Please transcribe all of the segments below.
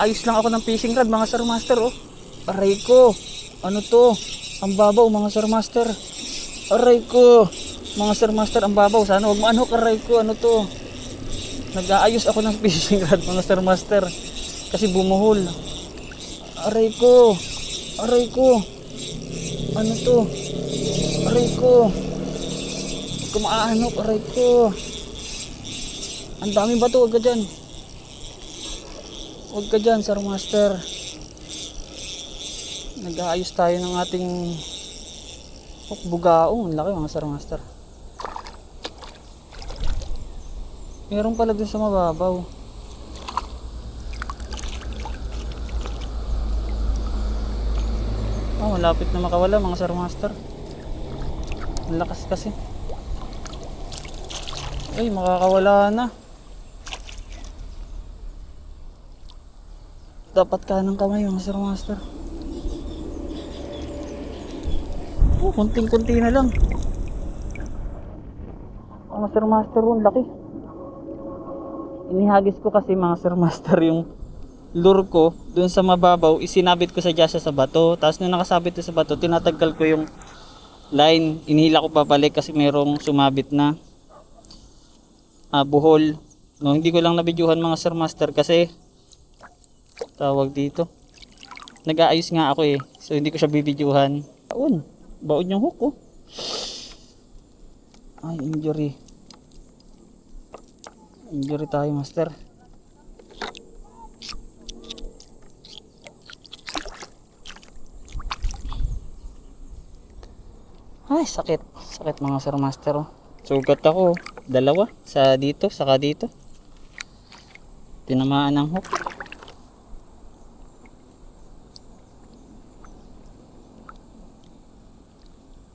Ayos lang ako ng fishing rod mga Sir Master oh. Aray ko. Ano to? Ang babaw mga Sir Master. Aray ko. Mga Sir Master, ang babaw. Sana huwag maanok. Aray ko. Ano to? Nag-aayos ako ng fishing rod mga Sir Master. Kasi bumuhol. Aray ko. Aray ko. Ano to? Aray ko. Huwag ka maaanok. Aray ko. Ang dami ba to? Huwag ka dyan. Huwag ka dyan, Sir Master. Nag-aayos tayo ng ating bugaong. Ang laki mga Sir Master. Meron pala dun sa mababaw. Oh, malapit na makawala mga Sir Master. Ang lakas kasi. Ay, makakawala na. Dapat kanang kamay mga Sir Master. Oh, kunting-kunti na lang. Mga Sir Master, ang laki. Inihagis ko kasi mga Sir Master yung lure ko dun sa mababaw, isinabit ko sa jasa sa bato. Tapos nung nakasabit ko sa bato, tinatanggal ko yung line. Inihila ko papalik kasi merong sumabit na buhol. No, hindi ko lang nabidyuhan mga Sir Master kasi tawag dito, nag-aayos nga ako eh, so hindi ko siya bibidyuhan. Baon yung hook oh. Ay, injury tayo Master. Ay, sakit mga Sir Master oh. Sugat ako, dalawa sa dito, saka dito, tinamaan ng hook.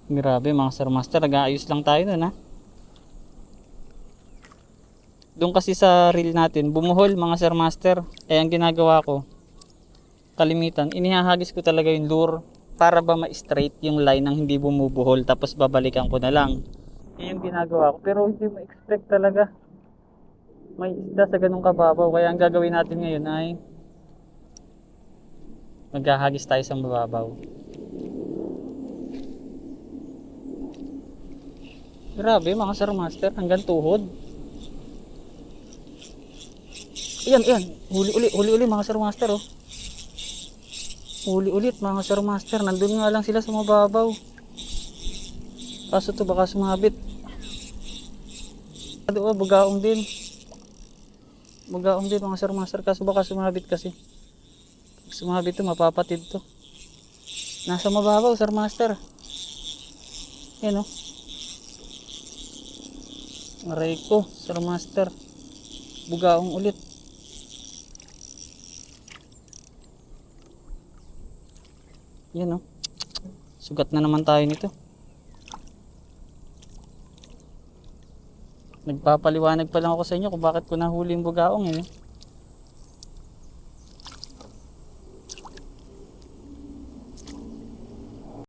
Grabe mga Sir Master, nag-aayos lang tayo nun ha. Doon kasi sa reel natin, bumuhol mga Sir Master. Eh ang ginagawa ko, kalimitan, inihahagis ko talaga yung lure para ba ma-straight yung line ng hindi bumubuhol. Tapos babalikan ko na lang. Yan yung ginagawa ko. Pero hindi mo expect talaga may isda sa ganung kababaw. Kaya ang gagawin natin ngayon ay maghahagis tayo sa mababaw. Grabe mga Sir Master, hanggang tuhod. Ayan, huli uli mga Sir Master oh. Huli ulit mga Sir Master, nandun nga lang sila sa mababaw. Kaso to baka sumabit. Bugaong din. Bugaong din mga Sir Master, kaso baka sumabit kasi. Pag sumabit to, mapapatid to. Nasa mababaw Sir Master. Yan oh. Aray ko, Sir Master. Bugaong ulit. Yan oh. Sugat na naman tayo nito. Nagpapaliwanag pa lang ako sa inyo kung bakit ko nahuli yung bugaong eh.